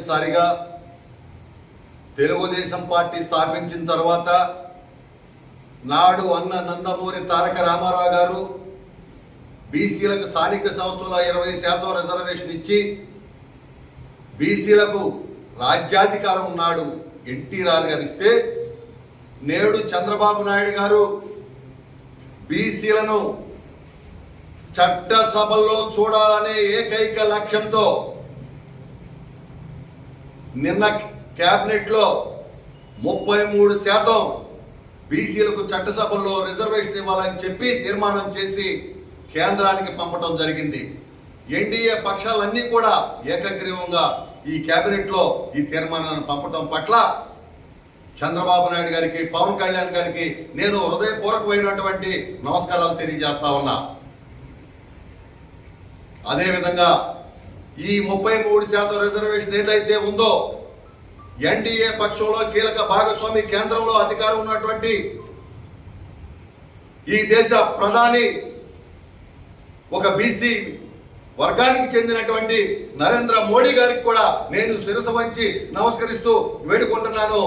మొట్టమొదటిసారిగా తెలుగుదేశం పార్టీ స్థాపించిన తర్వాత నాడు అన్న నందమూరి తారక రామారావు గారు బీసీలకు స్థానిక సంస్థల్లో 20% రిజర్వేషన్ ఇచ్చి బీసీలకు రాజ్యాధికారం నాడు ఎన్టీ రామారావు గారు ఇస్తే, నేడు చంద్రబాబు నాయుడు గారు బీసీలను చట్టసభల్లో చూడాలనే ఏకైక లక్ష్యంతో నిన్న క్యాబినెట్లో 33% బీసీలకు చట్టసభల్లో రిజర్వేషన్ ఇవ్వాలని చెప్పి తీర్మానం చేసి కేంద్రానికి పంపడం జరిగింది. ఎన్డీఏ పక్షాలన్నీ కూడా ఏకగ్రీవంగా ఈ క్యాబినెట్లో ఈ తీర్మానాన్ని పంపడం పట్ల చంద్రబాబు నాయుడు గారికి, పవన్ కళ్యాణ్ గారికి నేను హృదయపూర్వకమైనటువంటి నమస్కారాలు తెలియజేస్తా ఉన్నా. అదేవిధంగా ఈ 33% రిజర్వేషన్ ఏదైతే ఉందో, ఎన్డీఏ పక్షంలో కీలక భాగస్వామి కేంద్రంలో అధికారం ఉన్నటువంటి ఈ దేశ ప్రధాని ఒక బీసీ వర్గానికి చెందినటువంటి నరేంద్ర మోడీ గారికి కూడా నేను శిరస్సు వంచి నమస్కరిస్తూ వేడుకుంటున్నాను.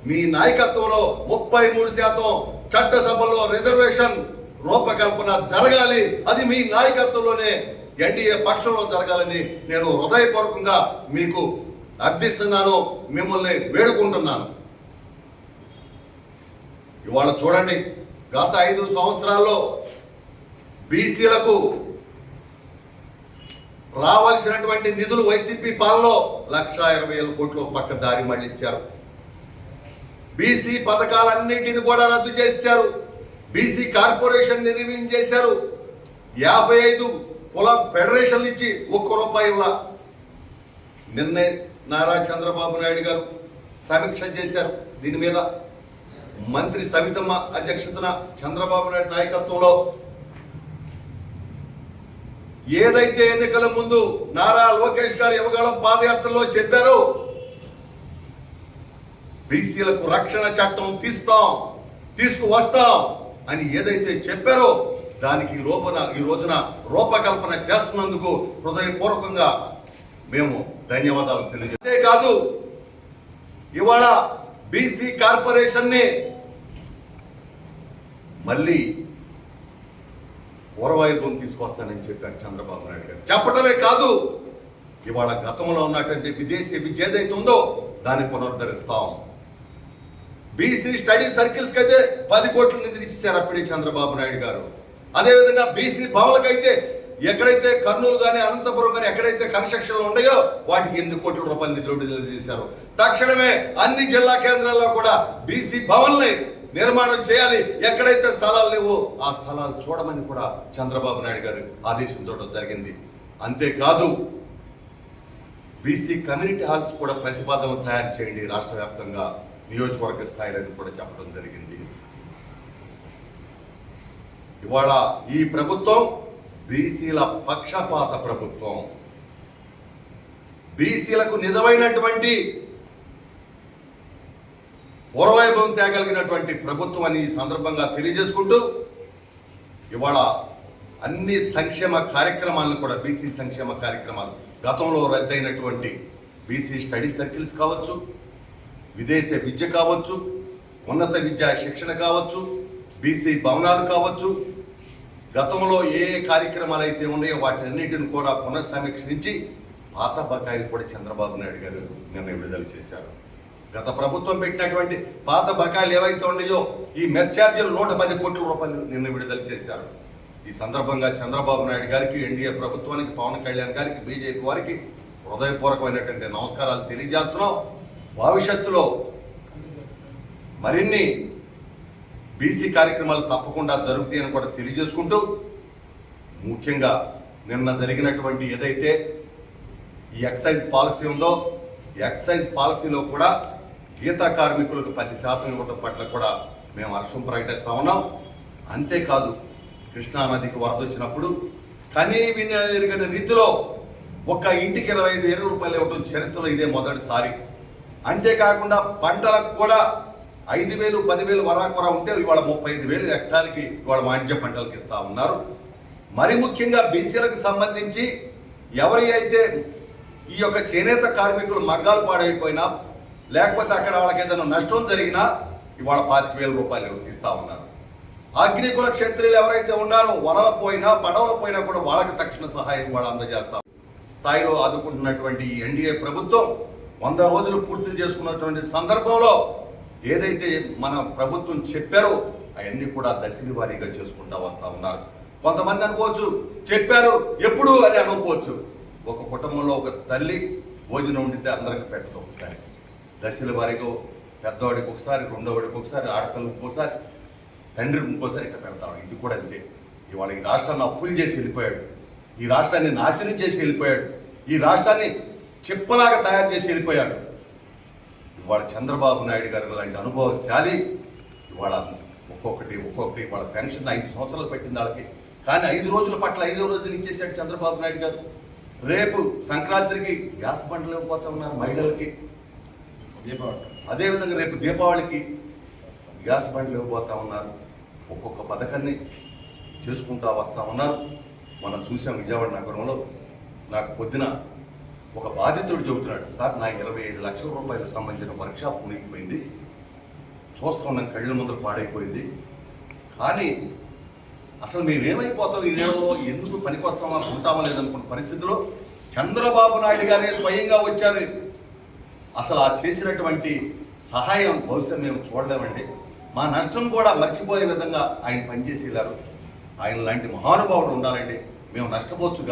మీ నాయకత్వంలో 33% చట్టసభలో రిజర్వేషన్ రూపకల్పన జరగాలి. అది మీ నాయకత్వంలోనే ఎన్డీఏ పక్షంలో జరగాలని నేను హృదయపూర్వకంగా మీకు అర్థిస్తున్నాను, మిమ్మల్ని వేడుకుంటున్నాను. ఇవాళ చూడండి, గత 5 సంవత్సరాల్లో బీసీలకు రావాల్సినటువంటి నిధులు వైసీపీ పాలనలో 1,20,000 కోట్లు పక్క దారి మళ్లించారు. బీసీ పథకాలన్నింటిని కూడా రద్దు చేశారు. BC corporation నిర్వహించేశారు. 55 కుల ఫెడరేషన్లు ఇచ్చి ₹1 నిన్నే నారా చంద్రబాబు నాయుడు గారు సమీక్ష చేశారు. దీని మీద మంత్రి సవితమ్మ అధ్యక్షతన చంద్రబాబు నాయుడు నాయకత్వంలో ఏదైతే ఎన్నికల ముందు నారా లోకేష్ గారు యువగళం పాదయాత్రలో చెప్పారో, బీసీలకు రక్షణ చట్టం తీసుకువస్తాం అని ఏదైతే చెప్పారో దానికి ఈ రోజున రూపకల్పన చేస్తున్నందుకు హృదయపూర్వకంగా మేము ధన్యవాదాలు తెలియజేస్తాం. అంతేకాదు, ఇవాళ బీసీ కార్పొరేషన్ని మళ్ళీ పూర్వవైభవం తీసుకొస్తానని చెప్పారు చంద్రబాబు నాయుడు గారు. చెప్పటమే కాదు, ఇవాళ గతంలో ఉన్నటువంటి విదేశీ విద్య ఏదైతే ఉందో దాన్ని పునరుద్ధరిస్తాం. బీసీ స్టడీ సర్కిల్స్కి అయితే 10 కోట్ల నిధులు ఇచ్చారు అప్పుడే చంద్రబాబు నాయుడు గారు. అదేవిధంగా బీసీ భవన్లకైతే ఎక్కడైతే కర్నూలు కానీ అనంతపురం కానీ ఎక్కడైతే కన్స్ట్రక్షన్లు ఉన్నాయో వాటికి 8 కోట్ల రూపాయల నిధులు విడుదల చేశారు. తక్షణమే అన్ని జిల్లా కేంద్రాల్లో కూడా బీసీ భవన్లు నిర్మాణం చేయాలి. ఎక్కడైతే స్థలాలు లేవో ఆ స్థలాలు చూడమని కూడా చంద్రబాబు నాయుడు గారు ఆదేశించడం జరిగింది. అంతేకాదు, బీసీ కమ్యూనిటీ హాల్స్ కూడా ప్రతిపాదన తయారు చేయండి రాష్ట్ర వ్యాప్తంగా, నియోజకవర్గ స్థాయిలో కూడా చెప్పడం జరిగింది. ఇవాళ ఈ ప్రభుత్వం బీసీల పక్షపాత ప్రభుత్వం. బీసీలకు నిజమైనటువంటి పూర్వవైభవం తేగలిగినటువంటి ప్రభుత్వం అని ఈ సందర్భంగా తెలియజేసుకుంటూ, ఇవాళ అన్ని సంక్షేమ కార్యక్రమాలను కూడా బీసీ సంక్షేమ కార్యక్రమాలు గతంలో రద్దయినటువంటి బీసీ స్టడీ సర్కిల్స్ కావచ్చు, విదేశీ విద్య కావచ్చు, ఉన్నత విద్యా శిక్షణ కావచ్చు, బీసీ భవనాలు కావచ్చు, గతంలో ఏ కార్యక్రమాలు అయితే ఉన్నాయో వాటన్నిటిని కూడా పునఃసమీక్షించి పాత బకాయిలు కూడా చంద్రబాబు నాయుడు గారు నిన్న విడుదల చేశారు. గత ప్రభుత్వం పెట్టినటువంటి పాత బకాయిలు ఏవైతే ఉన్నాయో ఈ మెస్ ఛార్జీలు 110 కోట్ల రూపాయలు నిన్న విడుదల చేశారు. ఈ సందర్భంగా చంద్రబాబు నాయుడు గారికి, ఎన్డీఏ ప్రభుత్వానికి, పవన్ కళ్యాణ్ గారికి, బీజేపీ వారికి హృదయపూర్వకమైనటువంటి నమస్కారాలు తెలియజేస్తున్నాం. భవిష్యత్తులో మరిన్ని బీసీ కార్యక్రమాలు తప్పకుండా జరుగుతాయని కూడా తెలియజేసుకుంటూ, ముఖ్యంగా నిన్న జరిగినటువంటి ఏదైతే ఈ ఎక్సైజ్ పాలసీ ఉందో, ఎక్సైజ్ పాలసీలో కూడా గీతా కార్మికులకు 10% ఇవ్వడం పట్ల కూడా మేము హర్షం ప్రకటిస్తా ఉన్నాం. అంతేకాదు, కృష్ణానదికి వరద వచ్చినప్పుడు కనీ వినియోగ రీతిలో ఒక ఇంటికి 25,000 రూపాయలు ఇవ్వడం చరిత్రలో ఇదే మొదటిసారి. అంతేకాకుండా పంటలకు కూడా 5,000, 10,000 వరాకురా ఉంటే ఇవాళ 35,000 హెక్టార్కి ఇవాళ వాణిజ్య పంటలకు ఇస్తా ఉన్నారు. మరి ముఖ్యంగా బీసీలకు సంబంధించి ఎవరి అయితే ఈ యొక్క చేనేత కార్మికులు మగ్గాలు పాడైపోయినా లేకపోతే అక్కడ వాళ్ళకి ఏదైనా నష్టం జరిగినా ఇవాళ 25,000 రూపాయలు ఇస్తా ఉన్నారు. అగ్నికుల క్షత్రియులు ఎవరైతే ఉన్నారో వలల పోయినా పడవల పోయినా కూడా వాళ్ళకి తక్షణ సహాయం కూడా అందజేస్తాం స్థాయిలో ఆదుకుంటున్నటువంటి ఈ ఎన్డీఏ ప్రభుత్వం 100 రోజులు పూర్తి చేసుకున్నటువంటి సందర్భంలో ఏదైతే మన ప్రభుత్వం చెప్పారో అవన్నీ కూడా దశల వారీగా చేసుకుంటా వస్తా ఉన్నారు. కొంతమంది అనుకోవచ్చు చెప్పారు ఎప్పుడు అని అనుకోవచ్చు. ఒక కుటుంబంలో ఒక తల్లి భోజనం ఉండితే అందరికి పెట్టదు ఒకసారి, దశల వారీగా పెద్దవాడికి ఒకసారి, రెండోవాడికి ఒకసారి, ఆడపిల్లకి ఒకసారి, తండ్రికి ఇంకోసారి ఇక్కడ పెడతాడు. ఇది కూడా అంతే. ఇవాళ ఈ రాష్ట్రాన్ని అప్పులు చేసి వెళ్ళిపోయాడు, ఈ రాష్ట్రాన్ని నాశనం చేసి వెళ్ళిపోయాడు, ఈ రాష్ట్రాన్ని చిప్పలాగా తయారు చేసి వెళ్ళిపోయాడు. ఇవాళ చంద్రబాబు నాయుడు గారు లాంటి అనుభవశాలి ఇవాళ ఒక్కొక్కటి వాళ్ళ పెన్షన్ 5 సంవత్సరాలు పెట్టింది వాళ్ళకి, కానీ 5 రోజుల పట్ల 5వ రోజులు ఇచ్చేసాడు చంద్రబాబు నాయుడు గారు. రేపు సంక్రాంతికి గ్యాస్ బండ్లు ఇవ్వబోతా ఉన్నారు మహిళలకి, అదేవిధంగా రేపు దీపావళికి గ్యాస్ బండ్లు ఇవ్వబోతా ఉన్నారు. ఒక్కొక్క పథకాన్ని చేసుకుంటూ వస్తూ ఉన్నారు. మనం చూసాం విజయవాడ నగరంలో నాకు పొద్దున ఒక బాధితుడు చెబుతున్నాడు, సార్ నా 25 లక్షల రూపాయలకు సంబంధించిన వర్క్షాప్ మునిగిపోయింది, చూస్తున్నాం కళ్ళ ముందర పాడైపోయింది, కానీ అసలు మేమేమైపోతాం ఈ నెలలో, ఎందుకు పనికి వస్తామో ఉంటామో లేదనుకున్న పరిస్థితిలో చంద్రబాబు నాయుడు గారే స్వయంగా వచ్చారు. అసలు ఆ చేసినటువంటి సహాయం బహుశా మేము చూడలేమండి. మా నష్టం కూడా మర్చిపోయే విధంగా ఆయన పనిచేసి వెళ్ళారు. ఆయన లాంటి మహానుభావుడు ఉండాలండి. మేము నష్టపోవచ్చు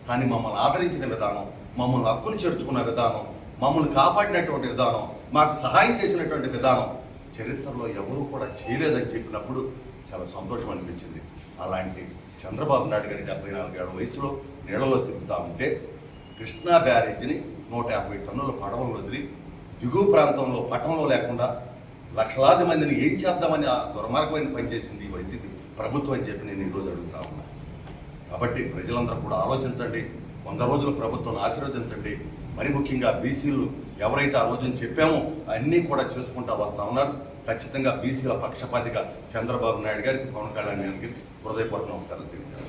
కానీ మమ్మల్ని ఆదరించిన విధానం, మమ్మల్ని హక్కును చేర్చుకున్న విధానం, మమ్మల్ని కాపాడినటువంటి విధానం, మాకు సహాయం చేసినటువంటి విధానం చరిత్రలో ఎవరూ కూడా చేయలేదని చెప్పినప్పుడు చాలా సంతోషం అనిపించింది. అలాంటి చంద్రబాబు నాయుడు గారి 74 ఏళ్ల వయసులో నీళ్ళలో తిరుగుతూ ఉంటే కృష్ణా బ్యారేజ్ని 150 టన్నుల పడవలు వదిలి దిగువ ప్రాంతంలో పట్టణంలో లేకుండా లక్షలాది మందిని ఏం చేద్దామని ఆ దుర్మార్గమైన పనిచేసింది ఈ వైసీపీ ప్రభుత్వం అని చెప్పి నేను ఈరోజు అడుగుతా ఉన్నా. కాబట్టి ప్రజలందరూ కూడా ఆలోచించండి, 100 రోజుల ప్రభుత్వాన్ని ఆశీర్వదించండి. మరి ముఖ్యంగా బీసీలు ఎవరైతే ఆ రోజున చెప్పామో అన్నీ కూడా చేసుకుంటా వస్తూ ఉన్నారు. ఖచ్చితంగా బీసీల పక్షపాతిగా చంద్రబాబు నాయుడు గారికి, పవన్ కళ్యాణ్ గారికి హృదయపూర్వక నమస్కారాలు తెలియజేస్తాను.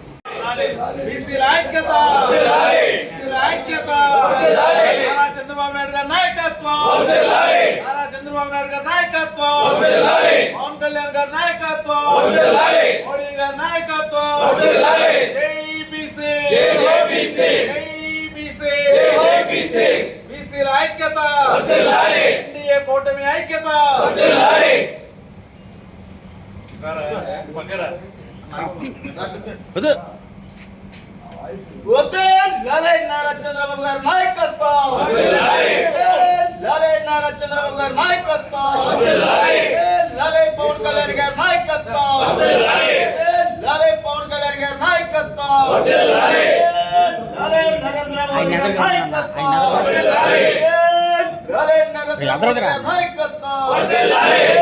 చంద్రబాబు నాయుడు గారి నాయకత్వం, చంద్రబాబు నాయుడు గారి నాయకత్వం, పవన్ కళ్యాణ్ గారి నాయకత్వం, మోడీ గారి నాయకత్వం. బీసీల ఐక్యత, ఎన్డీఏ కూటమి ఐక్యత. నారా చంద్రబాబు గారి నాయకత్వం, నారా చంద్రబాబు గారి నాయకత్వం, పవన్ కళ్యాణ్ గారి నాయకత్వం, పవన్ కళ్యాణ్ గారి నాయకత్వం, నరేంద్ర మోడీ గారి నాయకత్వం, నాయకత్వం.